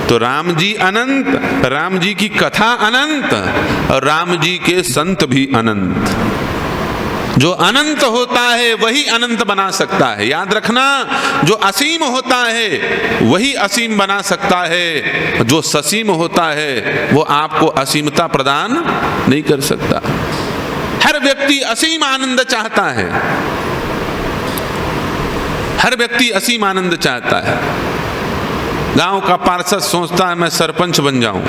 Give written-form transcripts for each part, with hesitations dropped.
तो राम जी अनंत, राम जी की कथा अनंत, और राम जी के संत भी अनंत। जो अनंत होता है वही अनंत बना सकता है। याद रखना, जो असीम होता है वही असीम बना सकता है, जो ससीम होता है वो आपको असीमता प्रदान नहीं कर सकता। हर व्यक्ति असीम आनंद चाहता है, हर व्यक्ति असीम आनंद चाहता है। गांव का पार्षद सोचता है मैं सरपंच बन जाऊं,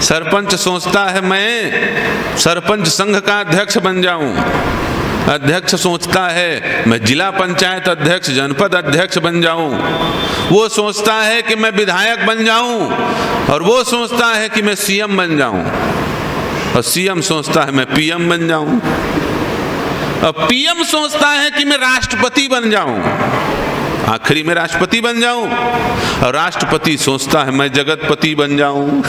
सरपंच सोचता है मैं सरपंच संघ का अध्यक्ष बन जाऊं, अध्यक्ष सोचता है मैं जिला पंचायत अध्यक्ष, जनपद अध्यक्ष बन जाऊं, वो सोचता है कि मैं विधायक बन जाऊं, और वो सोचता है कि मैं सीएम बन जाऊं, और सीएम सोचता है मैं पीएम बन जाऊं, और पीएम सोचता है कि मैं राष्ट्रपति बन जाऊं, आखिरी में राष्ट्रपति बन जाऊं, और राष्ट्रपति सोचता है मैं जगतपति बन जाऊं।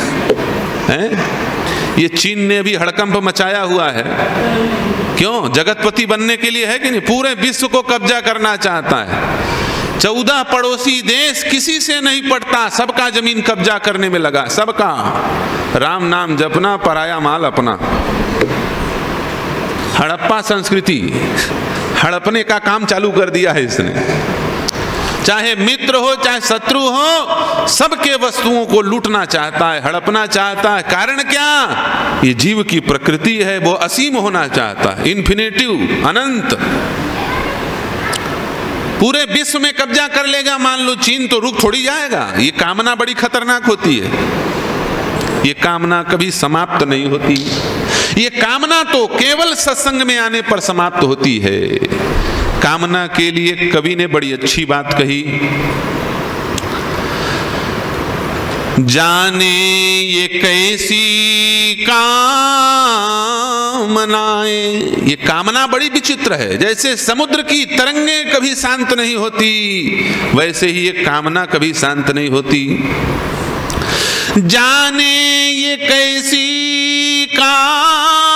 ये चीन ने भी हड़कंप मचाया हुआ है। क्यों? जगतपति बनने के लिए है कि नहीं? पूरे विश्व को कब्जा करना चाहता है। 14 पड़ोसी देश किसी से नहीं पड़ता, सबका जमीन कब्जा करने में लगा, सबका। राम नाम जपना, पराया माल अपना। हड़प्पा संस्कृति, हड़पने का काम चालू कर दिया है इसने। चाहे मित्र हो चाहे शत्रु हो, सबके वस्तुओं को लूटना चाहता है, हड़पना चाहता है। कारण क्या? ये जीव की प्रकृति है, वो असीम होना चाहता है, इन्फिनिटिव, अनंत। पूरे विश्व में कब्जा कर लेगा मान लो चीन, तो रुक थोड़ी जाएगा। ये कामना बड़ी खतरनाक होती है, ये कामना कभी समाप्त नहीं होती। ये कामना तो केवल सत्संग में आने पर समाप्त होती है। कामना के लिए कवि ने बड़ी अच्छी बात कही, जाने ये कैसी कामनाएं। ये कामना बड़ी विचित्र है। जैसे समुद्र की तरंगे कभी शांत नहीं होती, वैसे ही ये कामना कभी शांत नहीं होती। जाने ये कैसी कामनाएं,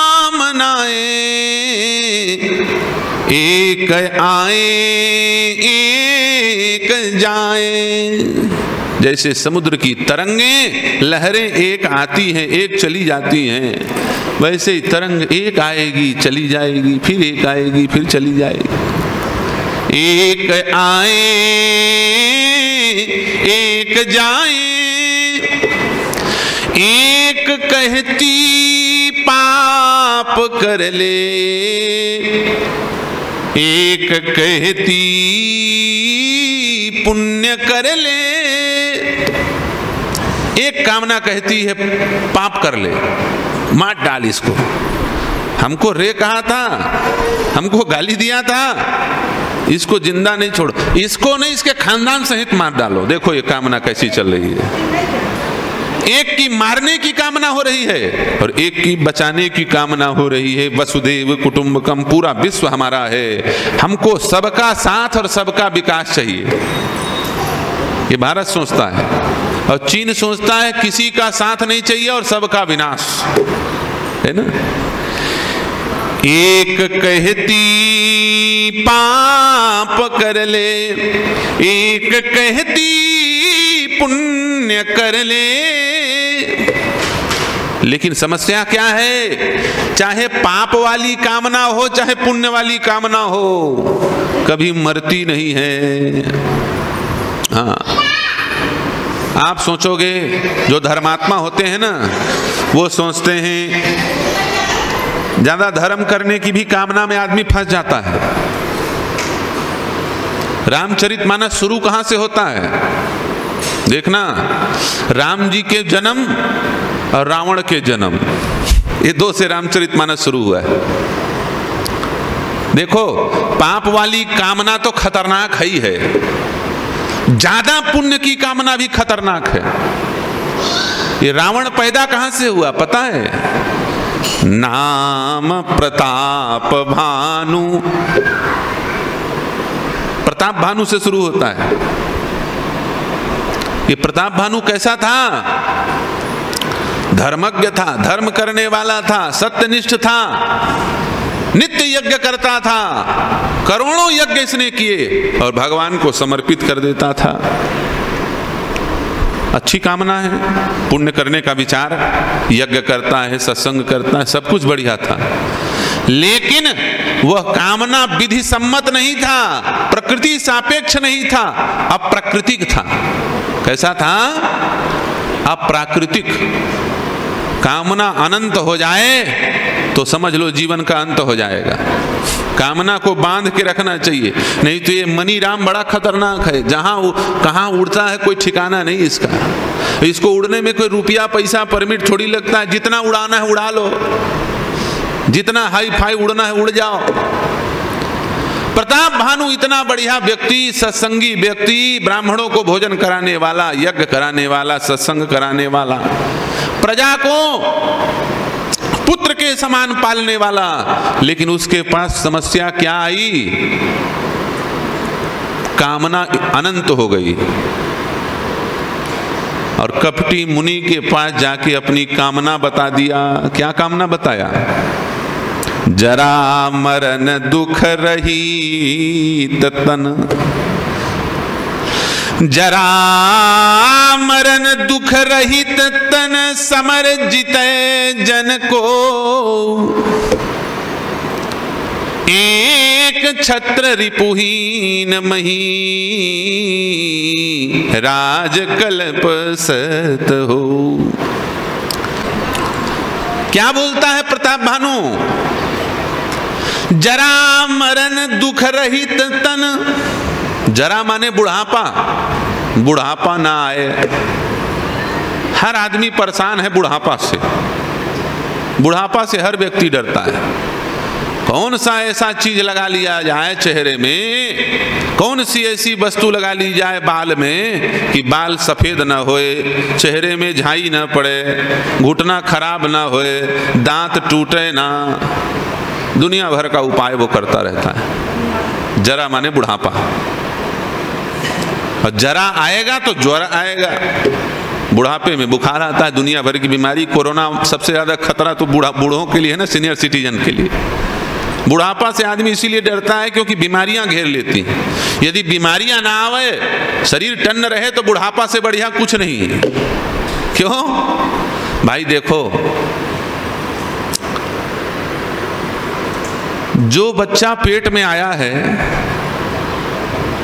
एक आए एक जाए। जैसे समुद्र की तरंगे, लहरें एक आती हैं एक चली जाती हैं, वैसे ही तरंग एक आएगी चली जाएगी, फिर एक आएगी फिर चली जाएगी। एक आए एक जाए, एक कहती पाप कर ले, एक कहती पुण्य कर ले। एक कामना कहती है पाप कर ले, मार डाल इसको, हमको रे कहा था, हमको गाली दिया था, इसको जिंदा नहीं छोड़, इसको नहीं इसके खानदान सहित मार डालो। देखो ये कामना कैसी चल रही है। एक की मारने की कामना हो रही है और एक की बचाने की कामना हो रही है। वसुदेव कुटुंबकम, पूरा विश्व हमारा है, हमको सबका साथ और सबका विकास चाहिए। ये भारत सोचता है, और चीन सोचता है किसी का साथ नहीं चाहिए और सबका विनाश, है ना। एक कहती पाप कर ले, एक कहती पुण्य कर ले। लेकिन समस्या क्या है? चाहे पाप वाली कामना हो चाहे पुण्य वाली कामना हो, कभी मरती नहीं है। हाँ, आप सोचोगे जो धर्मात्मा होते हैं ना, वो सोचते हैं, ज्यादा धर्म करने की भी कामना में आदमी फंस जाता है। रामचरितमानस शुरू कहां से होता है? देखना, राम जी के जन्म और रावण के जन्म, ये दो से रामचरितमानस शुरू हुआ है। देखो, पाप वाली कामना तो खतरनाक ही है, ज्यादा पुण्य की कामना भी खतरनाक है। ये रावण पैदा कहां से हुआ पता है? नाम प्रताप भानु, प्रताप भानु से शुरू होता है। ये प्रताप भानु कैसा था? धर्मज्ञ था, धर्म करने वाला था, सत्यनिष्ठ था, नित्य यज्ञ करता था, करोड़ों यज्ञ इसने किए और भगवान को समर्पित कर देता था। अच्छी कामना है, पुण्य करने का विचार, यज्ञ करता है, सत्संग करता है, सब कुछ बढ़िया था, लेकिन वह कामना विधि सम्मत नहीं था, प्रकृति सापेक्ष नहीं था, अप्राकृतिक था। कैसा था? अप्राकृतिक। कामना अनंत हो जाए तो समझ लो जीवन का अंत हो जाएगा। कामना को बांध के रखना चाहिए, नहीं तो ये मनी राम बड़ा खतरनाक है, जहां कहां उड़ता है कोई ठिकाना नहीं इसका। इसको उड़ने में कोई रुपया पैसा परमिट थोड़ी लगता है, जितना उड़ाना है उड़ा लो, जितना हाई फाई उड़ना है उड़ जाओ। प्रताप भानु इतना बढ़िया व्यक्ति, सत्संगी व्यक्ति, ब्राह्मणों को भोजन कराने वाला, यज्ञ कराने वाला, सत्संग कराने वाला, प्रजा को पुत्र के समान पालने वाला, लेकिन उसके पास समस्या क्या आई? कामना अनंत हो गई। और कपटी मुनि के पास जाके अपनी कामना बता दिया। क्या कामना बताया? जरा मरण दुख रहित तन, जरा मरण दुख रहित तन, समर जितै जन को, एक छत्र रिपुहीन मही, राज कल्प सत हो। क्या बोलता है प्रताप भानु? जरा मरण दुख रहित तन, जरा माने बुढ़ापा, बुढ़ापा ना आए। हर आदमी परेशान है बुढ़ापा से, बुढ़ापा से हर व्यक्ति डरता है। कौन सा ऐसा चीज लगा लिया जाए चेहरे में, कौन सी ऐसी वस्तु लगा ली जाए बाल में कि बाल सफेद ना होए, चेहरे में झाई ना पड़े, घुटना खराब ना होए, दांत टूटे ना। दुनिया भर का उपाय वो करता रहता है। जरा माने बुढ़ापा, और जरा आएगा तो ज्वर आएगा। बुढ़ापे में बुखार आता है, दुनिया भर की बीमारी। कोरोना सबसे ज्यादा खतरा तो बूढ़ों के लिए है ना, सीनियर सिटीजन के लिए। बुढ़ापा से आदमी इसीलिए डरता है क्योंकि बीमारियां घेर लेती हैं। यदि बीमारियां ना आवे, शरीर टन रहे, तो बुढ़ापा से बढ़िया कुछ नहीं है। क्यों भाई? देखो, जो बच्चा पेट में आया है,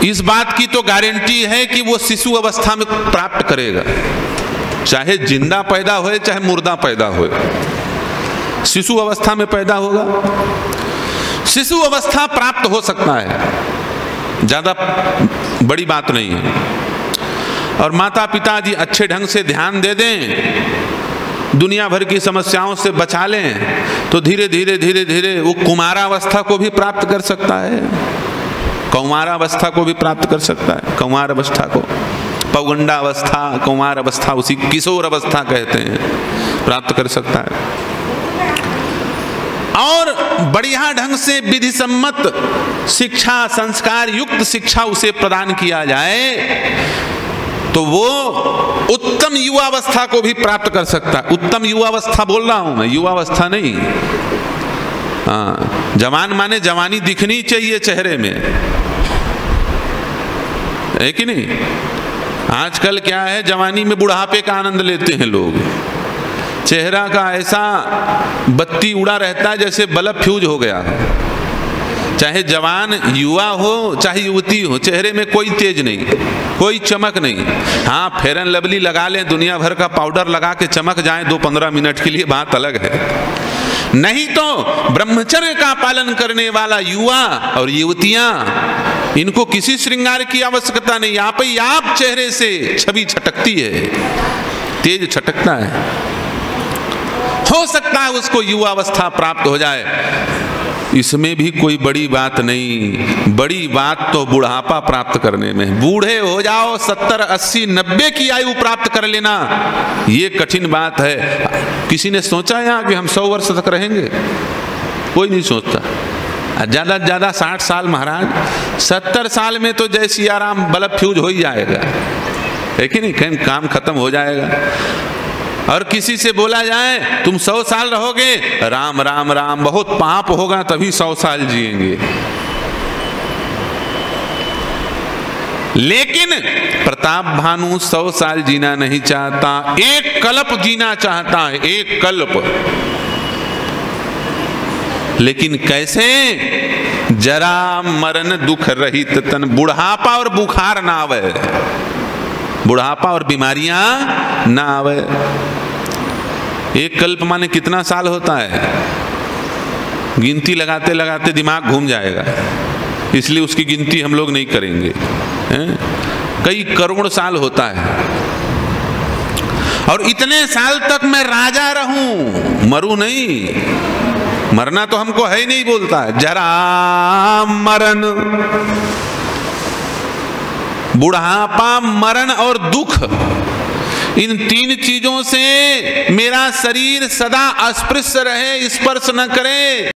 इस बात की तो गारंटी है कि वो शिशु अवस्था में प्राप्त करेगा, चाहे जिंदा पैदा होए चाहे मुर्दा पैदा होए, शिशु अवस्था में पैदा होगा। शिशु अवस्था प्राप्त हो सकता है, ज्यादा बड़ी बात नहीं है। और माता पिता जी अच्छे ढंग से ध्यान दे दें, दुनिया भर की समस्याओं से बचा लें, तो धीरे धीरे धीरे धीरे वो कुमारावस्था को भी प्राप्त कर सकता है, कौमारावस्था को भी प्राप्त कर सकता है। कौमार अवस्था को पौगंडा अवस्था, कौमार अवस्था, उसी किशोर अवस्था कहते हैं, प्राप्त कर सकता है। और बढ़िया ढंग से विधि सम्मत शिक्षा, संस्कार युक्त शिक्षा उसे प्रदान किया जाए तो वो उत्तम युवावस्था को भी प्राप्त कर सकता है। उत्तम युवावस्था बोल रहा हूं मैं, युवावस्था नहीं। हाँ, जवान माने जवानी दिखनी चाहिए चेहरे में, है कि नहीं? आजकल क्या है, जवानी में बुढ़ापे का आनंद लेते हैं लोग। चेहरा का ऐसा बत्ती उड़ा रहता है जैसे बल्ब फ्यूज हो गया। चाहे जवान युवा हो चाहे युवती हो, चेहरे में कोई तेज नहीं, कोई चमक नहीं। हाँ, फेयर एंड लवली लगा लें, दुनिया भर का पाउडर लगा के चमक जाएं 2-15 मिनट के लिए, बात अलग है। नहीं तो ब्रह्मचर्य का पालन करने वाला युवा और युवतियां, इनको किसी श्रृंगार की आवश्यकता नहीं। आप ही आप चेहरे से छवि छटकती है, तेज छटकता है। हो सकता है उसको युवावस्था प्राप्त हो जाए, इसमें भी कोई बड़ी बात नहीं। बड़ी बात तो बुढ़ापा प्राप्त करने में। बूढ़े हो जाओ 70, 80, 90 की आयु प्राप्त कर लेना, ये कठिन बात है। किसी ने सोचा यहाँ कि हम 100 वर्ष तक रहेंगे? कोई नहीं सोचता। ज्यादा से ज्यादा 60 साल महाराज। 70 साल में तो जय सिया राम बल्ब फ्यूज हो ही जाएगा, है कि नहीं? कहीं काम खत्म हो जाएगा। और किसी से बोला जाए तुम 100 साल रहोगे, राम राम राम, बहुत पाप होगा तभी 100 साल जिएंगे। लेकिन प्रताप भानु 100 साल जीना नहीं चाहता, एक कल्प जीना चाहता है, एक कल्प। लेकिन कैसे? जरा मरण दुख रहित तन, बुढ़ापा और बुखार ना आवे, बुढ़ापा और बीमारियां ना आवे। एक कल्प माने कितना साल होता है? गिनती लगाते लगाते दिमाग घूम जाएगा, इसलिए उसकी गिनती हम लोग नहीं करेंगे। कई करोड़ साल होता है। और इतने साल तक मैं राजा रहूं, मरूं नहीं, मरना तो हमको है ही नहीं बोलता है। जरा मरण, बुढ़ापा, मरण और दुख, इन 3 चीजों से मेरा शरीर सदा अस्पृश्य रहे, स्पर्श न करे।